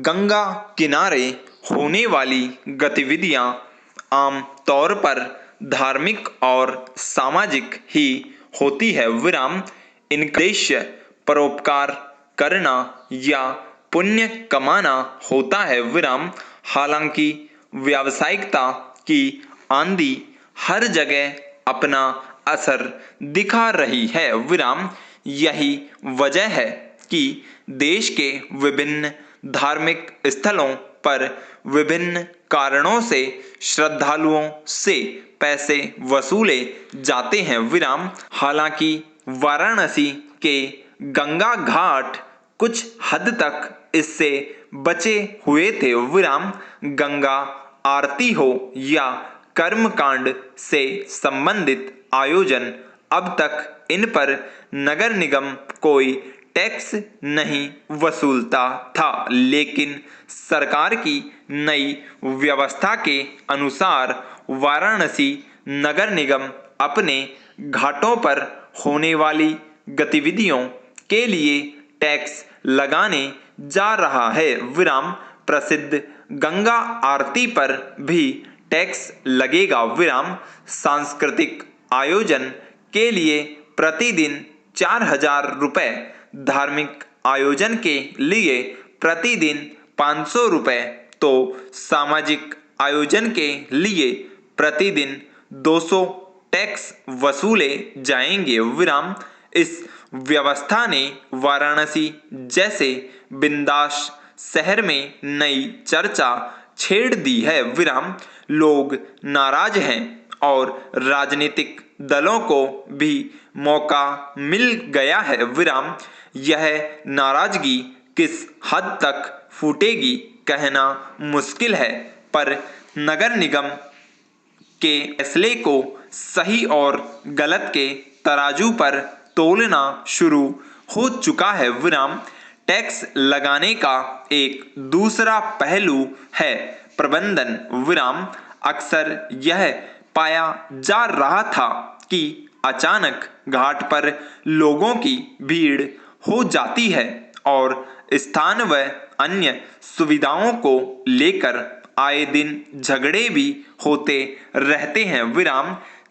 गंगा किनारे होने वाली गतिविधियां आम तौर पर धार्मिक और सामाजिक ही होती है। इनका उद्देश्य परोपकार करना या पुण्य कमाना होता है। हालांकि व्यावसायिकता की आंधी हर जगह अपना असर दिखा रही है। यही वजह है कि देश के विभिन्न धार्मिक स्थलों पर विभिन्न कारणों से श्रद्धालुओं से पैसे वसूले जाते हैं। हालांकि वाराणसी के गंगा घाट कुछ हद तक इससे बचे हुए थे। गंगा आरती हो या कर्मकांड से संबंधित आयोजन, अब तक इन पर नगर निगम कोई टैक्स नहीं वसूलता था, लेकिन सरकार की नई व्यवस्था के अनुसार वाराणसी नगर निगम अपने घाटों पर होने वाली गतिविधियों के लिए टैक्स लगाने जा रहा है। प्रसिद्ध गंगा आरती पर भी टैक्स लगेगा। सांस्कृतिक आयोजन के लिए प्रतिदिन 4,000 रुपये, धार्मिक आयोजन के लिए प्रतिदिन 500 रुपये, तो सामाजिक आयोजन के लिए प्रतिदिन 200 टैक्स वसूले जाएंगे। इस व्यवस्था ने वाराणसी जैसे बिंदास शहर में नई चर्चा छेड़ दी है। लोग नाराज हैं और राजनीतिक दलों को भी मौका मिल गया है। यह नाराजगी किस हद तक फूटेगी कहना मुश्किल है, पर नगर निगम के फैसले को सही और गलत के तराजू पर तोलना शुरू हो चुका है। टैक्स लगाने का एक दूसरा पहलू है प्रबंधन। अक्सर यह पाया जा रहा था कि अचानक घाट पर लोगों की भीड़ हो जाती है और स्थान व अन्य सुविधाओं को लेकर आए दिन झगड़े भी होते रहते हैं।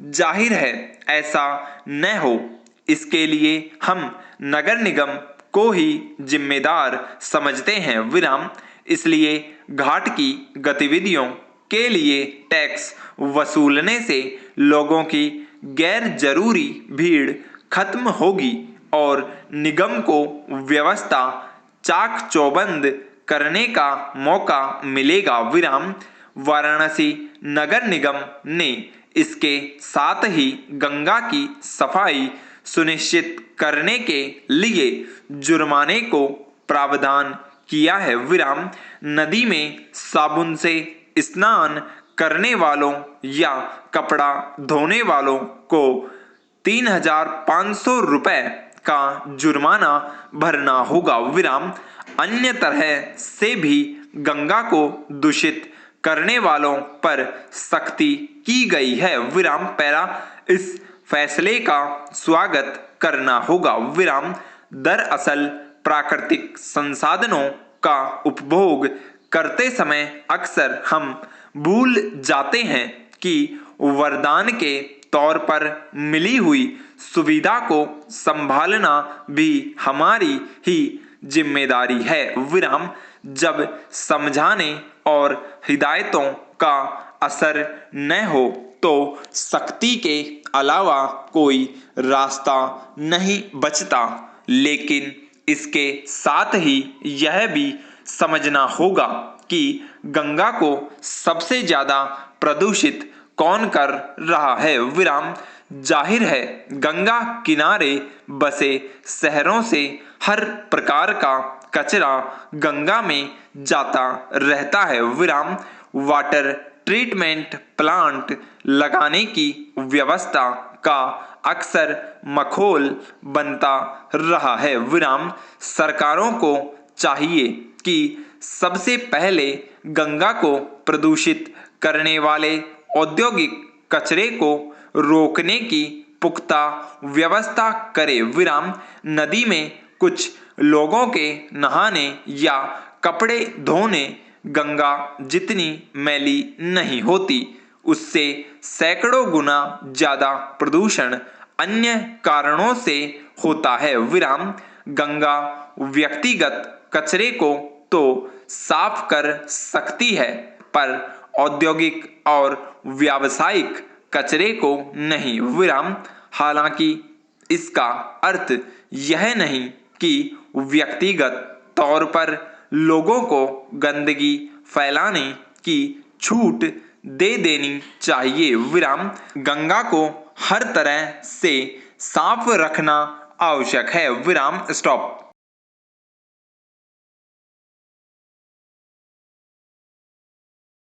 जाहिर है ऐसा न हो, इसके लिए हम नगर निगम को ही जिम्मेदार समझते हैं। इसलिए घाट की गतिविधियों के लिए टैक्स वसूलने से लोगों की गैर जरूरी भीड़ खत्म होगी और निगम को व्यवस्था चाक चौबंद करने का मौका मिलेगा। वाराणसी नगर निगम ने इसके साथ ही गंगा की सफाई सुनिश्चित करने के लिए जुर्माने को प्रावधान किया है। नदी में साबुन से स्नान करने वालों या कपड़ा धोने वालों को 3,500 रुपये का जुर्माना भरना होगा। अन्य तरह से भी गंगा को दूषित करने वालों पर सख्ती की गई है। इस फैसले का स्वागत करना होगा। दरअसल प्राकृतिक संसाधनों का उपभोग करते समय अक्सर हम भूल जाते हैं कि वरदान के तौर पर मिली हुई सुविधा को संभालना भी हमारी ही जिम्मेदारी है। जब समझाने और हिदायतों का असर न हो तो सख्ती के अलावा कोई रास्ता नहीं बचता, लेकिन इसके साथ ही यह भी समझना होगा कि गंगा को सबसे ज्यादा प्रदूषित कौन कर रहा है। जाहिर है गंगा किनारे बसे शहरों से हर प्रकार का कचरा गंगा में जाता रहता है। वाटर ट्रीटमेंट प्लांट लगाने की व्यवस्था का अक्सर मखौल बनता रहा है। सरकारों को चाहिए कि सबसे पहले गंगा को प्रदूषित करने वाले औद्योगिक कचरे को रोकने की पुख्ता व्यवस्था करे। नदी में कुछ लोगों के नहाने या कपड़े धोने गंगा जितनी मैली नहीं होती, उससे सैकड़ों गुना ज्यादा प्रदूषण अन्य कारणों से होता है। विराम गंगा व्यक्तिगत कचरे को तो साफ कर सकती है, पर औद्योगिक और व्यावसायिक कचरे को नहीं। विराम हालांकि इसका अर्थ यह नहीं कि व्यक्तिगत तौर पर लोगों को गंदगी फैलाने की छूट दे देनी चाहिए। विराम गंगा को हर तरह से साफ रखना आवश्यक है। विराम स्टॉप।